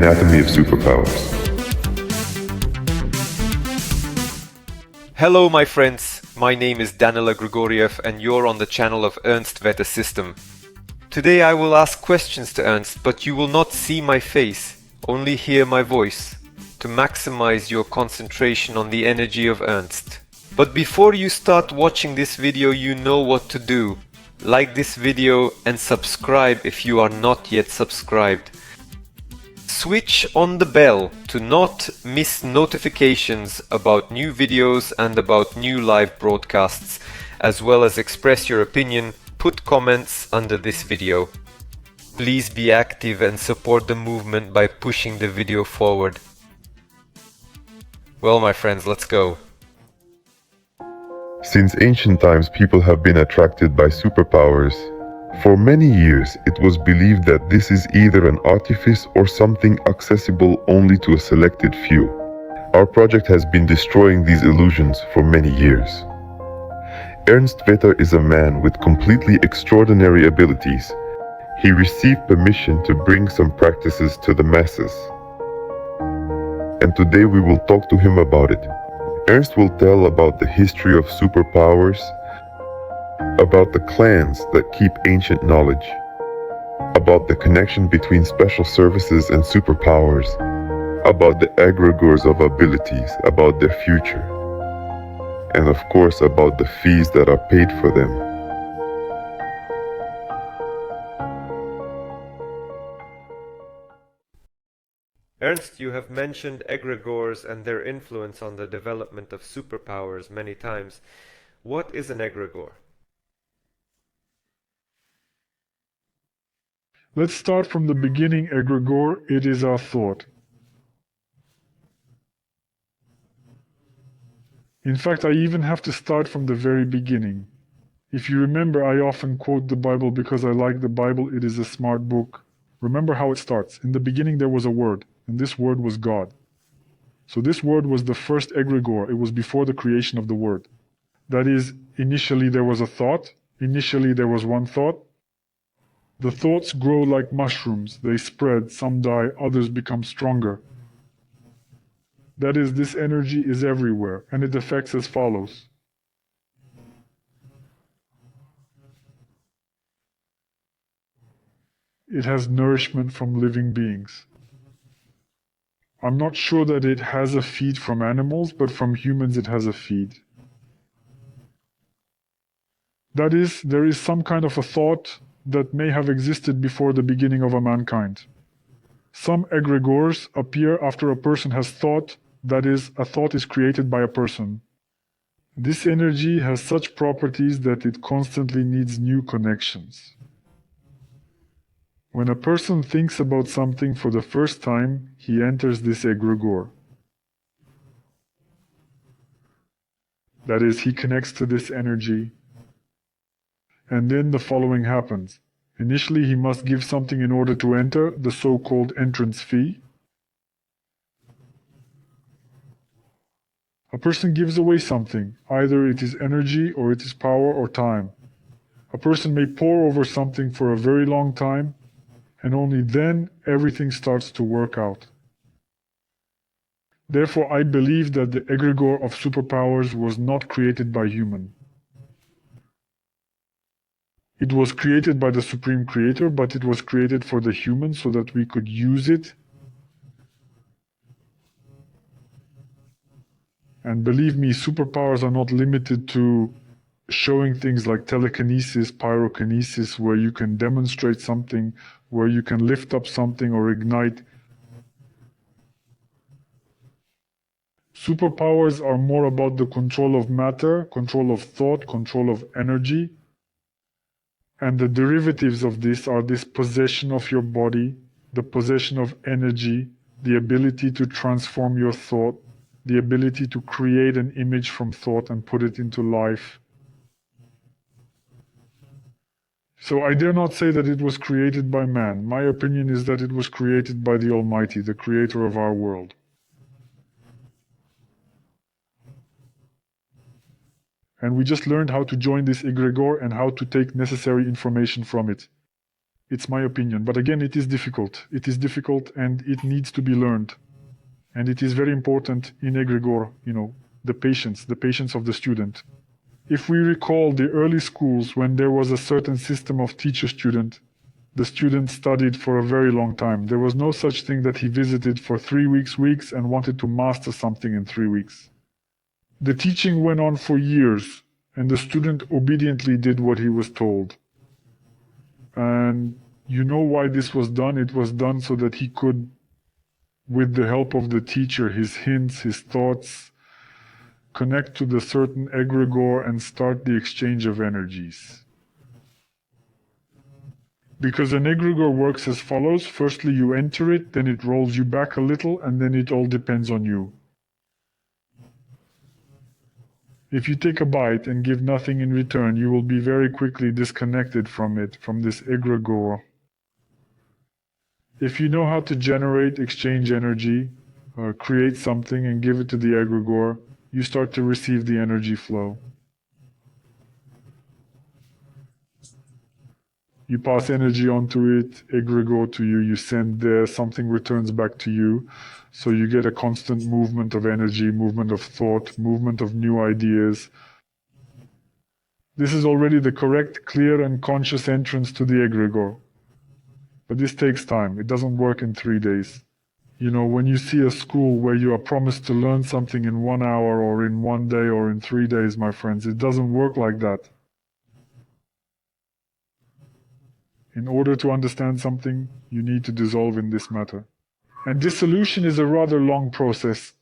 anatomy of superpowers. Hello my friends, my name is Daniel Grigoriev and you're on the channel of Ernst Veter System. Today I will ask questions to Ernst, but you will not see my face, only hear my voice, to maximize your concentration on the energy of Ernst. But before you start watching this video, you know what to do. Like this video and subscribe if you are not yet subscribed. Switch on the bell to not miss notifications about new videos and about new live broadcasts, as well as express your opinion. Put comments under this video. Please be active and support the movement by pushing the video forward. Well, my friends, let's go. Since ancient times, people have been attracted by superpowers. For many years, it was believed that this is either an artifice or something accessible only to a selected few. Our project has been destroying these illusions for many years. Ernst Veter is a man with completely extraordinary abilities. He received permission to bring some practices to the masses. And today we will talk to him about it. Ernst will tell about the history of superpowers, about the clans that keep ancient knowledge, about the connection between special services and superpowers, about the egregors of abilities, about their future, and of course about the fees that are paid for them. Ernst, you have mentioned egregors and their influence on the development of superpowers many times. What is an egregor? Let's start from the beginning, egregor. It is our thought. In fact, I even have to start from the very beginning. If you remember, I often quote the Bible because I like the Bible. It is a smart book. Remember how it starts. In the beginning there was a word, and this word was God. So this word was the first egregor. It was before the creation of the word. That is, initially there was a thought. Initially there was one thought. The thoughts grow like mushrooms. They spread, some die, others become stronger. That is, this energy is everywhere, and it affects as follows. It has nourishment from living beings. I'm not sure that it has a feed from animals, but from humans it has a feed. That is, there is some kind of a thought that may have existed before the beginning of a mankind. Some egregors appear after a person has thought, that is, a thought is created by a person. This energy has such properties that it constantly needs new connections. When a person thinks about something for the first time, he enters this egregor. That is, he connects to this energy. And then the following happens. Initially, he must give something in order to enter, the so-called entrance fee. A person gives away something, either it is energy or it is power or time. A person may pore over something for a very long time, and only then everything starts to work out. Therefore, I believe that the egregor of superpowers was not created by human. It was created by the Supreme Creator, but it was created for the human so that we could use it. And believe me, superpowers are not limited to showing things like telekinesis, pyrokinesis, where you can demonstrate something, where you can lift up something or ignite. Superpowers are more about the control of matter, control of thought, control of energy. And the derivatives of this are this possession of your body, the possession of energy, the ability to transform your thought, the ability to create an image from thought and put it into life. So I dare not say that it was created by man. My opinion is that it was created by the Almighty, the creator of our world. And we just learned how to join this egregor and how to take necessary information from it. It's my opinion. But again, it is difficult. It is difficult and it needs to be learned. And it is very important in egregor, the patience of the student. If we recall the early schools when there was a certain system of teacher-student, the student studied for a very long time. There was no such thing that he visited for 3 weeks and wanted to master something in 3 weeks. The teaching went on for years, and the student obediently did what he was told. And you know why this was done? It was done so that he could, with the help of the teacher, his hints, his thoughts, connect to the certain egregor and start the exchange of energies. Because an egregor works as follows. Firstly, you enter it, then it rolls you back a little, and then it all depends on you. If you take a bite and give nothing in return, you will be very quickly disconnected from it, from this egregor. If you know how to generate, exchange energy, or create something and give it to the egregor, you start to receive the energy flow. You pass energy onto it, egregor to you, you send there, something returns back to you. So you get a constant movement of energy, movement of thought, movement of new ideas. This is already the correct, clear, and conscious entrance to the egregor. But this takes time. It doesn't work in 3 days. When you see a school where you are promised to learn something in 1 hour or in 1 day or in 3 days, my friends, it doesn't work like that. In order to understand something, you need to dissolve in this matter. And dissolution is a rather long process.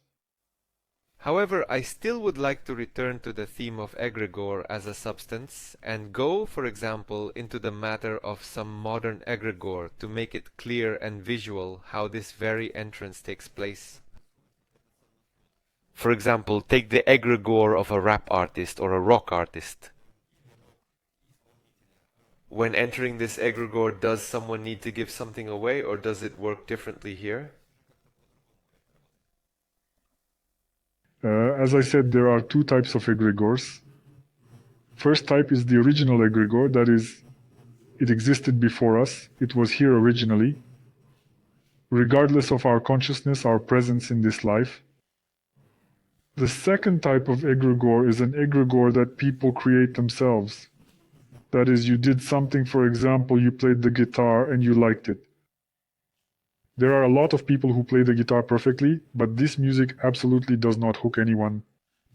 However, I still would like to return to the theme of egregor as a substance and go, for example, into the matter of some modern egregor to make it clear and visual how this very entrance takes place. For example, take the egregor of a rap artist or a rock artist. When entering this egregor, does someone need to give something away, or does it work differently here? As I said, there are 2 types of egregors. First type is the original egregor, that is, it existed before us, it was here originally, regardless of our consciousness, our presence in this life. The second type of egregor is an egregor that people create themselves. That is, you did something, for example, you played the guitar and you liked it. There are a lot of people who play the guitar perfectly, but this music absolutely does not hook anyone.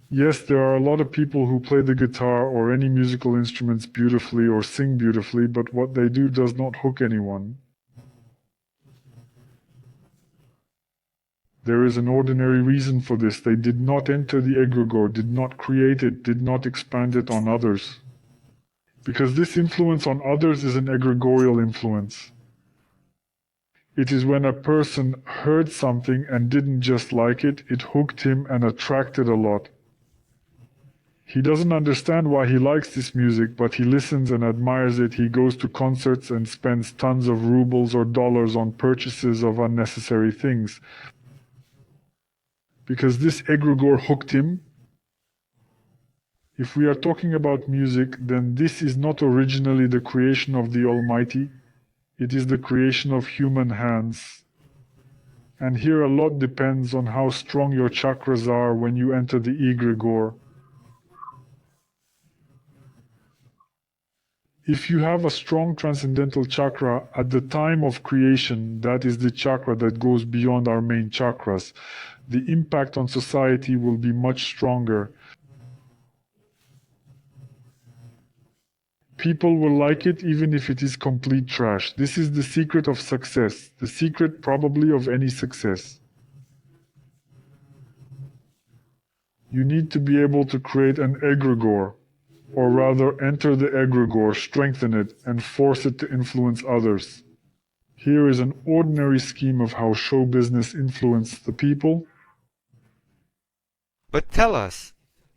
Yes, there are a lot of people who play the guitar or any musical instruments beautifully or sing beautifully, but what they do does not hook anyone. There is an ordinary reason for this. They did not enter the egregor, did not create it, did not expand it on others. Because this influence on others is an egregorial influence. It is when a person heard something and didn't just like it, it hooked him and attracted a lot. He doesn't understand why he likes this music, but he listens and admires it. He goes to concerts and spends tons of rubles or dollars on purchases of unnecessary things. Because this egregor hooked him. If we are talking about music, then this is not originally the creation of the Almighty. It is the creation of human hands. And here a lot depends on how strong your chakras are when you enter the egregor. If you have a strong transcendental chakra at the time of creation, that is the chakra that goes beyond our main chakras, the impact on society will be much stronger. People will like it even if it is complete trash. This is the secret of success, the secret probably of any success. You need to be able to create an egregor, or rather enter the egregor, strengthen it, and force it to influence others. Here is an ordinary scheme of how show business influenced the people. But tell us,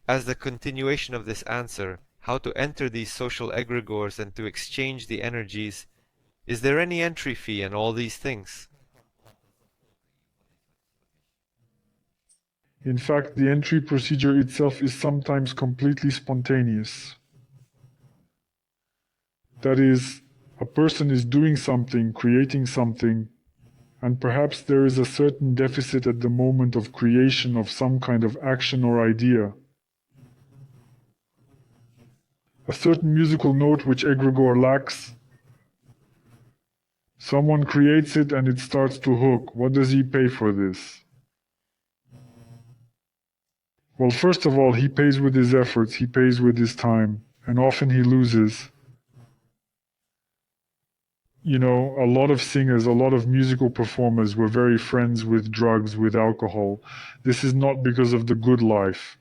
as the continuation of this answer, how to enter these social egregors and to exchange the energies. Is there any entry fee and all these things? In fact, the entry procedure itself is sometimes completely spontaneous. That is, A person is doing something, creating something, and perhaps there is a certain deficit at the moment of creation of some kind of action or idea. A certain musical note which egregor lacks. Someone creates it and it starts to hook. What does he pay for this? Well, first of all, he pays with his efforts, he pays with his time, and often he loses. You know, a lot of singers, a lot of musical performers were very friends with drugs, with alcohol. This is not because of the good life.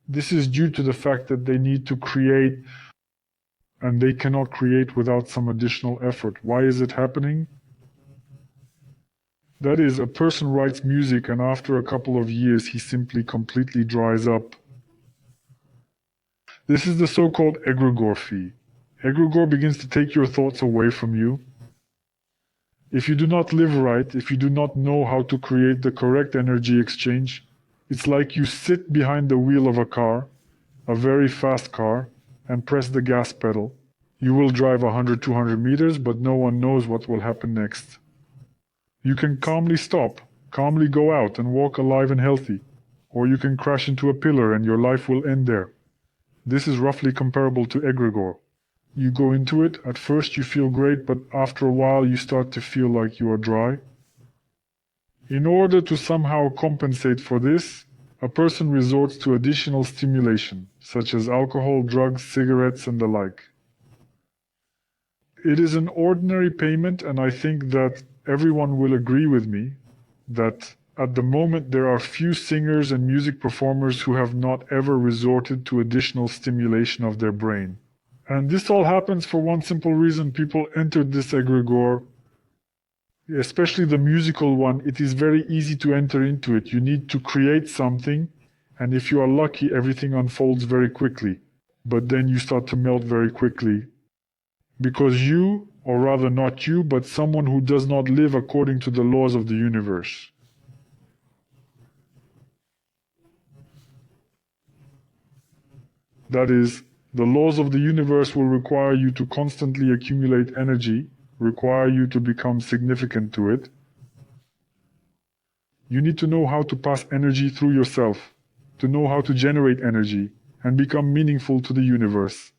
This is due to the fact that they need to create, and they cannot create without some additional effort. Why is it happening? That is, a person writes music and after a couple of years he simply completely dries up. This is the so-called egregor fee. Egregor begins to take your thoughts away from you. If you do not live right, if you do not know how to create the correct energy exchange, it's like you sit behind the wheel of a car, a very fast car, and press the gas pedal. You will drive 100, 200 meters, but no one knows what will happen next. You can calmly stop, calmly go out and walk alive and healthy, or you can crash into a pillar and your life will end there. This is roughly comparable to egregor. You go into it, at first you feel great, but after a while you start to feel like you are dry. In order to somehow compensate for this, a person resorts to additional stimulation, such as alcohol, drugs, cigarettes, and the like. It is an ordinary payment, and I think that everyone will agree with me that at the moment there are few singers and music performers who have not ever resorted to additional stimulation of their brain. And this all happens for one simple reason: people entered this egregor, especially the musical one. It is very easy to enter into it. You need to create something, and if you are lucky, everything unfolds very quickly. But then you start to melt very quickly. Because you, or rather not you, but someone who does not live according to the laws of the universe. That is, the laws of the universe will require you to constantly accumulate energy, require you to become significant to it. You need to know how to pass energy through yourself, to know how to generate energy, and become meaningful to the universe.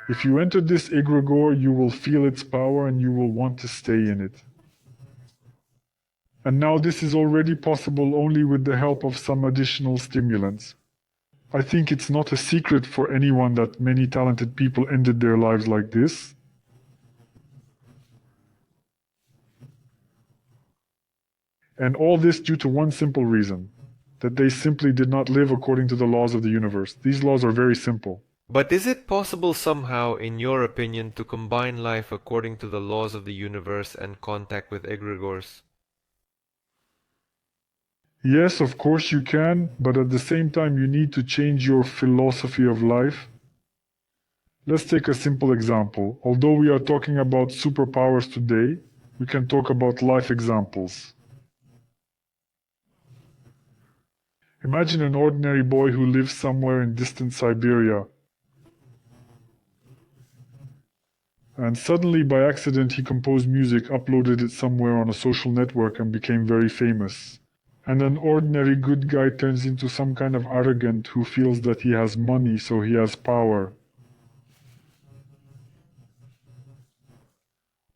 If you enter this egregor, you will feel its power and you will want to stay in it. And now this is already possible only with the help of some additional stimulants. I think it's not a secret for anyone that many talented people ended their lives like this. And all this due to one simple reason, that they simply did not live according to the laws of the universe. These laws are very simple. But is it possible somehow, in your opinion, to combine life according to the laws of the universe and contact with egregores? Yes, of course you can, but at the same time you need to change your philosophy of life. Let's take a simple example. Although we are talking about superpowers today, we can talk about life examples. Imagine an ordinary boy who lives somewhere in distant Siberia. And suddenly, by accident, he composed music, uploaded it somewhere on a social network, and became very famous. And an ordinary good guy turns into some kind of arrogant who feels that he has money, so he has power.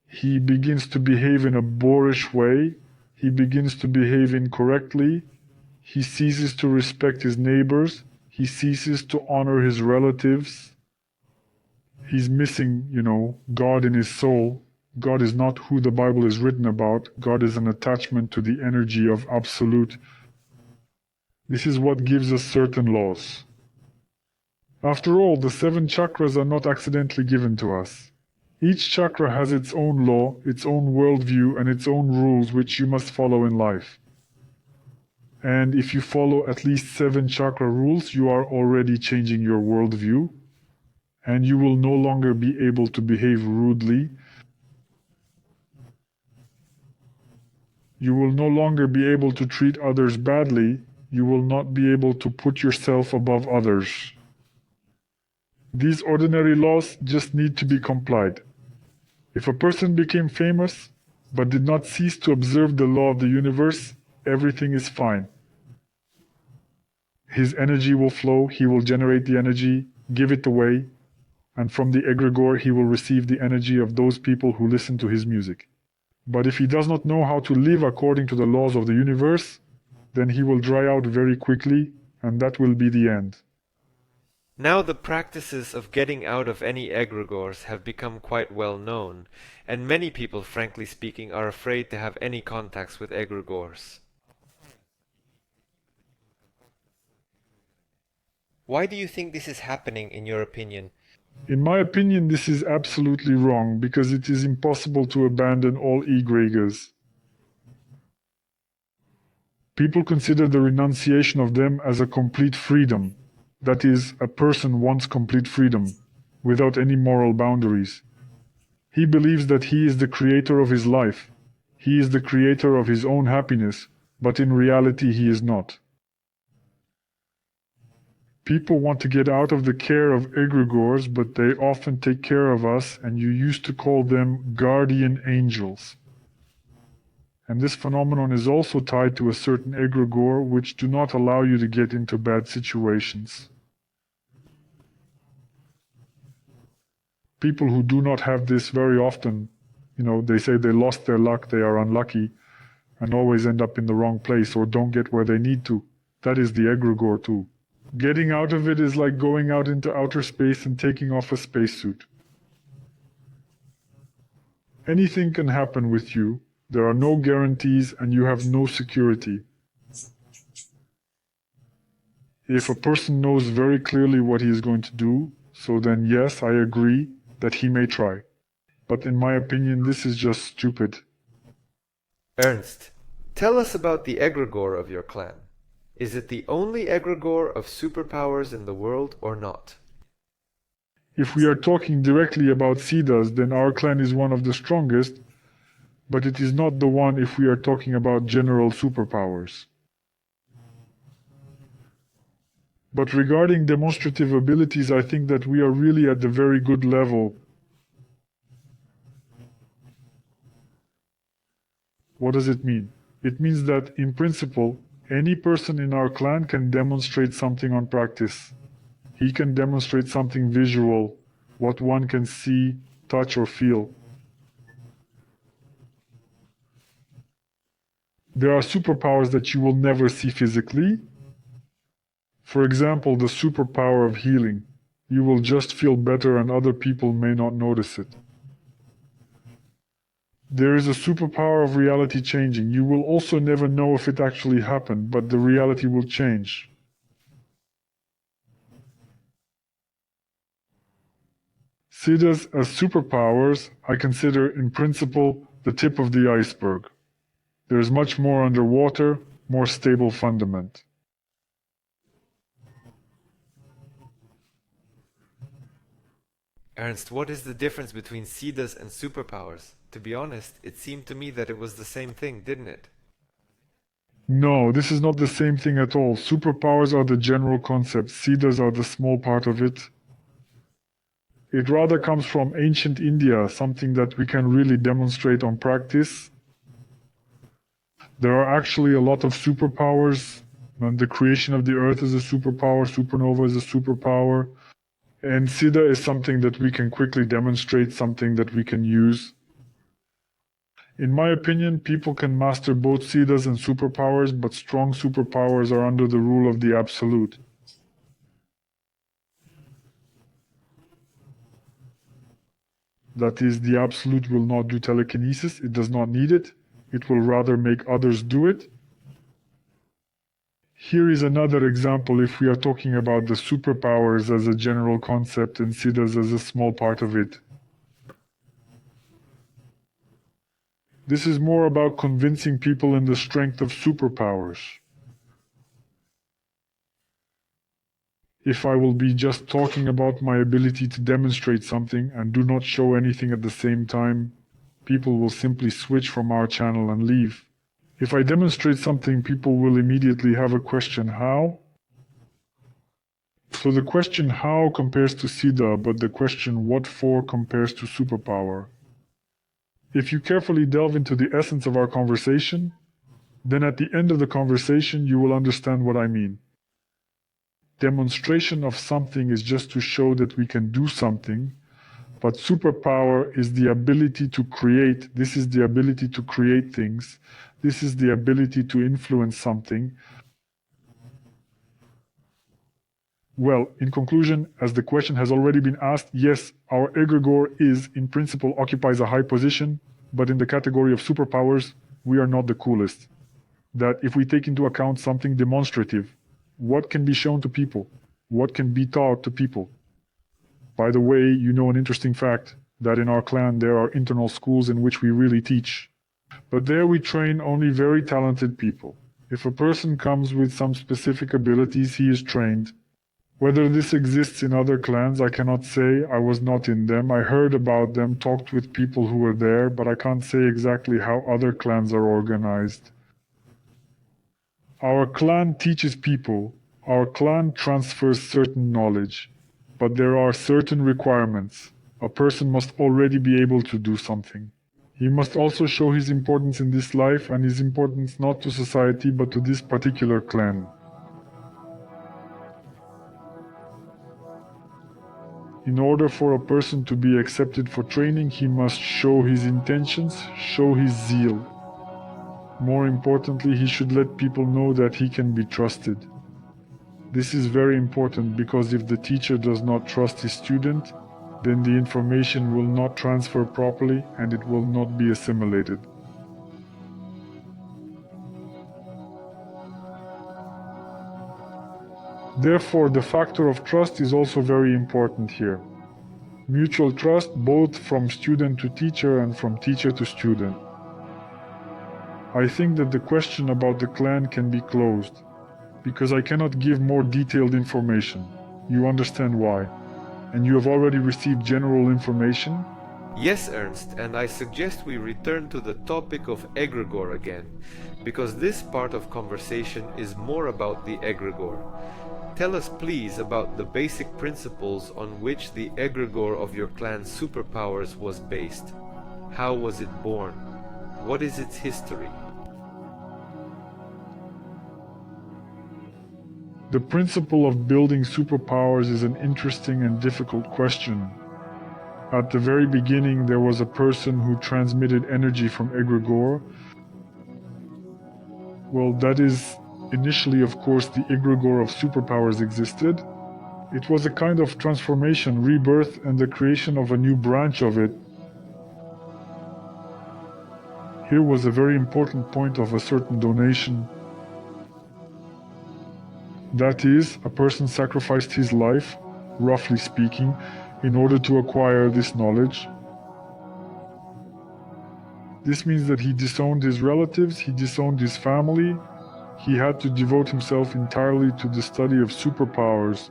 He begins to behave in a boorish way. He begins to behave incorrectly. He ceases to respect his neighbors. He ceases to honor his relatives. He's missing, God in his soul. God is not who the Bible is written about. God is an attachment to the energy of absolute. This is what gives us certain laws. After all, the 7 chakras are not accidentally given to us. Each chakra has its own law, its own worldview, and its own rules which you must follow in life. And if you follow at least 7 chakra rules, you are already changing your worldview, and you will no longer be able to behave rudely. You will no longer be able to treat others badly. You will not be able to put yourself above others. These ordinary laws just need to be complied. If a person became famous, but did not cease to observe the law of the universe, everything is fine. His energy will flow, he will generate the energy, give it away, and from the egregor he will receive the energy of those people who listen to his music. But if he does not know how to live according to the laws of the universe, then he will dry out very quickly, and that will be the end. Now the practices of getting out of any egregores have become quite well known, and many people, frankly speaking, are afraid to have any contacts with egregores. Why do you think this is happening, in your opinion? In my opinion, this is absolutely wrong, because it is impossible to abandon all egregors. People consider the renunciation of them as a complete freedom. That is, a person wants complete freedom, without any moral boundaries. He believes that he is the creator of his life. He is the creator of his own happiness, but in reality he is not. People want to get out of the care of egregores, but they often take care of us, and you used to call them guardian angels. And this phenomenon is also tied to a certain egregor which do not allow you to get into bad situations. People who do not have this very often, they say they lost their luck, they are unlucky, and always end up in the wrong place or don't get where they need to. That is the egregor too. Getting out of it is like going out into outer space and taking off a spacesuit. Anything can happen with you. There are no guarantees and you have no security. If a person knows very clearly what he is going to do, so then yes, I agree that he may try. But in my opinion, this is just stupid. Ernst, tell us about the egregor of your clan. Is it the only egregor of superpowers in the world or not? If we are talking directly about Siddhas, then our clan is one of the strongest, but it is not the one if we are talking about general superpowers. But regarding demonstrative abilities, I think that we are really at the very good level. What does it mean? It means that, in principle, any person in our clan can demonstrate something on practice. He can demonstrate something visual, what one can see, touch, or feel. There are superpowers that you will never see physically. For example, the superpower of healing. You will just feel better and other people may not notice it. There is a superpower of reality changing. You will also never know if it actually happened, but the reality will change. Siddhas as superpowers, I consider in principle the tip of the iceberg. There is much more underwater, more stable fundament. Ernst, what is the difference between Siddhas and superpowers? To be honest, it seemed to me that it was the same thing, didn't it? No, this is not the same thing at all. Superpowers are the general concept. Siddhas are the small part of it. It rather comes from ancient India, something that we can really demonstrate on practice. There are actually a lot of superpowers, and the creation of the earth is a superpower, supernova is a superpower, and Siddha is something that we can quickly demonstrate, something that we can use. In my opinion, people can master both Siddhas and superpowers, but strong superpowers are under the rule of the Absolute. That is, the Absolute will not do telekinesis, it does not need it. It will rather make others do it. Here is another example if we are talking about the superpowers as a general concept and Siddhas as a small part of it. This is more about convincing people in the strength of superpowers. If I will be just talking about my ability to demonstrate something and do not show anything at the same time, people will simply switch from our channel and leave. If I demonstrate something, people will immediately have a question, how? So the question how compares to SIDA, but the question what for compares to superpower. If you carefully delve into the essence of our conversation, then at the end of the conversation you will understand what I mean. Demonstration of something is just to show that we can do something, but superpower is the ability to create. This is the ability to create things. This is the ability to influence something. Well, in conclusion, as the question has already been asked, yes, our egregor in principle, occupies a high position, but in the category of superpowers, we are not the coolest. That if we take into account something demonstrative, what can be shown to people? What can be taught to people? By the way, you know an interesting fact, that in our clan there are internal schools in which we really teach. But there we train only very talented people. If a person comes with some specific abilities, he is trained. Whether this exists in other clans, I cannot say. I was not in them. I heard about them, talked with people who were there, but I can't say exactly how other clans are organized. Our clan teaches people. Our clan transfers certain knowledge. But there are certain requirements. A person must already be able to do something. He must also show his importance in this life, and his importance not to society but to this particular clan. In order for a person to be accepted for training, he must show his intentions, show his zeal. More importantly, he should let people know that he can be trusted. This is very important because if the teacher does not trust his student, then the information will not transfer properly and it will not be assimilated. Therefore, the factor of trust is also very important here. Mutual trust both from student to teacher and from teacher to student. I think that the question about the clan can be closed, because I cannot give more detailed information. You understand why. And you have already received general information? Yes, Ernst, and I suggest we return to the topic of egregor again, because this part of conversation is more about the egregor. Tell us please about the basic principles on which the egregor of your clan's superpowers was based. How was it born? What is its history? The principle of building superpowers is an interesting and difficult question. At the very beginning, there was a person who transmitted energy from egregor. Well, that is, initially, of course, the egregor of superpowers existed. It was a kind of transformation, rebirth, and the creation of a new branch of it. Here was a very important point of a certain donation. That is, a person sacrificed his life, roughly speaking, in order to acquire this knowledge. This means that he disowned his relatives, he disowned his family. He had to devote himself entirely to the study of superpowers.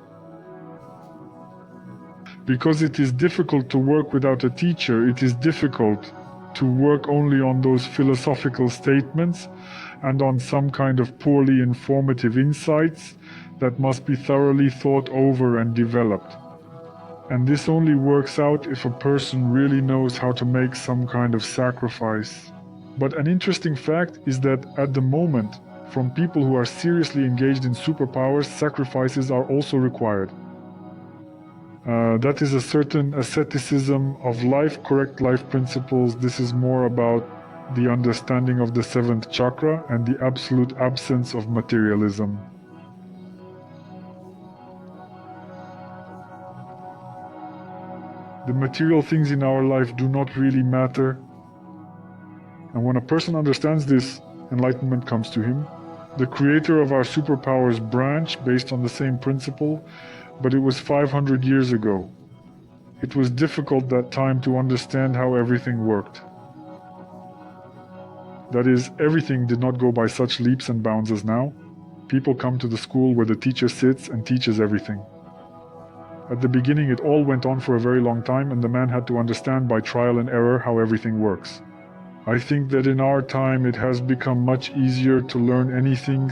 Because it is difficult to work without a teacher, it is difficult to work only on those philosophical statements and on some kind of poorly informative insights that must be thoroughly thought over and developed. And this only works out if a person really knows how to make some kind of sacrifice. But an interesting fact is that at the moment, from people who are seriously engaged in superpowers, sacrifices are also required. That is a certain asceticism of life, correct life principles. This is more about the understanding of the seventh chakra and the absolute absence of materialism. The material things in our life do not really matter. And when a person understands this, enlightenment comes to him. The creator of our superpowers branch based on the same principle, but it was 500 years ago. It was difficult that time to understand how everything worked. That is, everything did not go by such leaps and bounds as now. People come to the school where the teacher sits and teaches everything. At the beginning it all went on for a very long time, and the man had to understand by trial and error how everything works. I think that in our time it has become much easier to learn anything,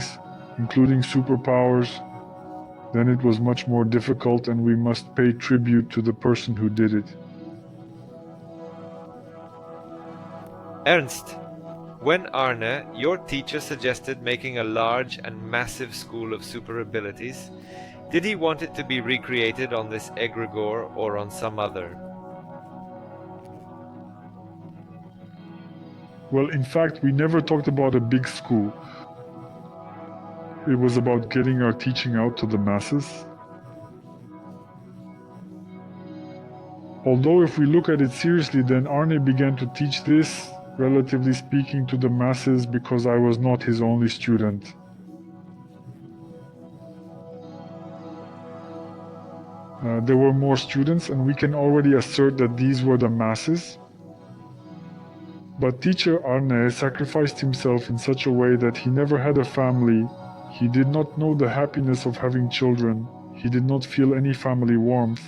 including superpowers. Then it was much more difficult, and we must pay tribute to the person who did it. Ernst, when Arne, your teacher, suggested making a large and massive school of super abilities, did he want it to be recreated on this egregor or on some other? Well, in fact, we never talked about a big school. It was about getting our teaching out to the masses. Although if we look at it seriously, then Arne began to teach this, relatively speaking, to the masses because I was not his only student. There were more students, and we can already assert that these were the masses. But teacher Arne sacrificed himself in such a way that he never had a family. He did not know the happiness of having children. He did not feel any family warmth.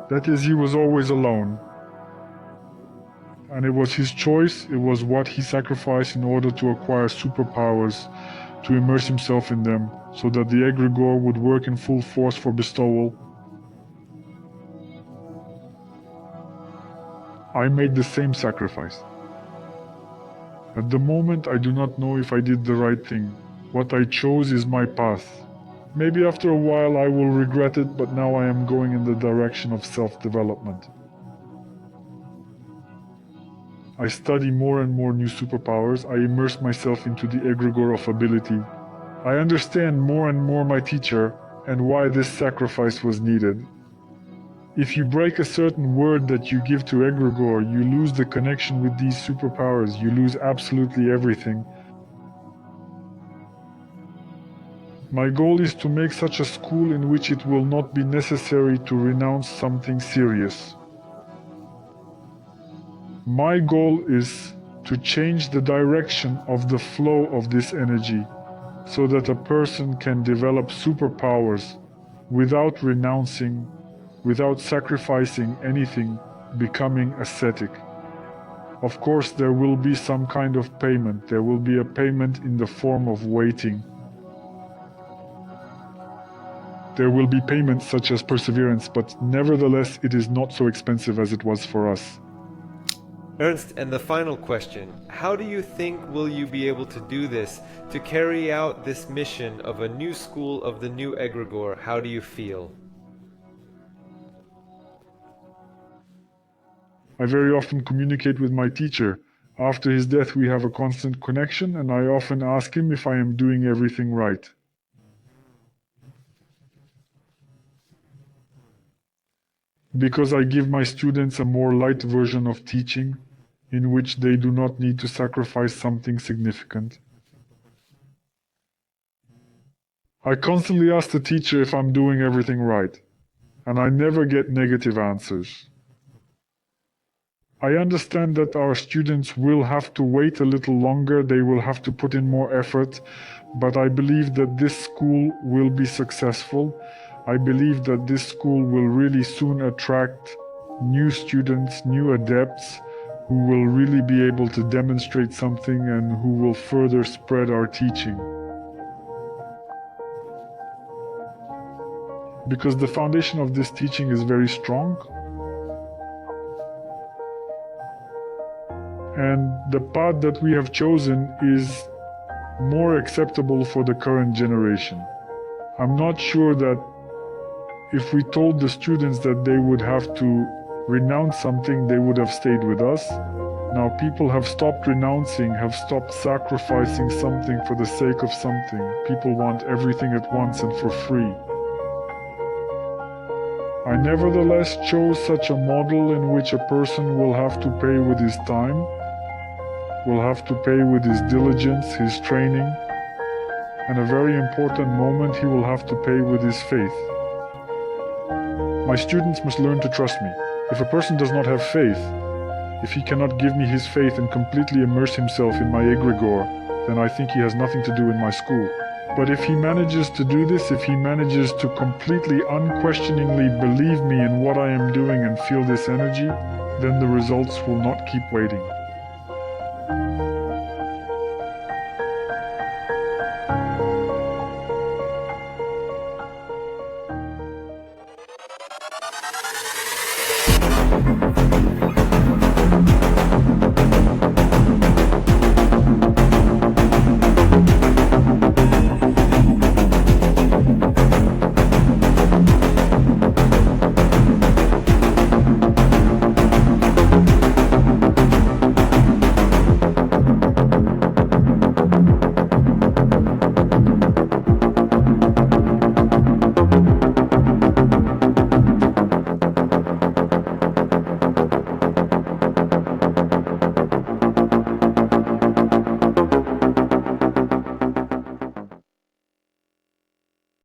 That is, he was always alone. And it was his choice, it was what he sacrificed in order to acquire superpowers, to immerse himself in them, so that the egregor would work in full force for bestowal. I made the same sacrifice. At the moment, I do not know if I did the right thing. What I chose is my path. Maybe after a while I will regret it, but now I am going in the direction of self-development. I study more and more new superpowers. I immerse myself into the egregor of ability. I understand more and more my teacher and why this sacrifice was needed. If you break a certain word that you give to egregor, you lose the connection with these superpowers. You lose absolutely everything. My goal is to make such a school in which it will not be necessary to renounce something serious. My goal is to change the direction of the flow of this energy so that a person can develop superpowers without renouncing, without sacrificing anything, becoming ascetic. Of course, there will be some kind of payment. There will be a payment in the form of waiting. There will be payments such as perseverance, but nevertheless it is not so expensive as it was for us. Ernst, and the final question, how do you think will you be able to do this, to carry out this mission of a new school of the new egregor? How do you feel? I very often communicate with my teacher. After his death we have a constant connection, and I often ask him if I am doing everything right. Because I give my students a more light version of teaching, in which they do not need to sacrifice something significant. I constantly ask the teacher if I'm doing everything right, and I never get negative answers. I understand that our students will have to wait a little longer, they will have to put in more effort, but I believe that this school will be successful. I believe that this school will really soon attract new students, new adepts, who will really be able to demonstrate something and who will further spread our teaching. Because the foundation of this teaching is very strong, and the path that we have chosen is more acceptable for the current generation. I'm not sure that if we told the students that they would have to renounce something, they would have stayed with us. Now people have stopped renouncing, have stopped sacrificing something for the sake of something. People want everything at once and for free. I nevertheless chose such a model in which a person will have to pay with his time, will have to pay with his diligence, his training, and a very important moment he will have to pay with his faith. My students must learn to trust me. If a person does not have faith, if he cannot give me his faith and completely immerse himself in my egregor, then I think he has nothing to do in my school. But if he manages to do this, if he manages to completely unquestioningly believe me in what I am doing and feel this energy, then the results will not keep waiting.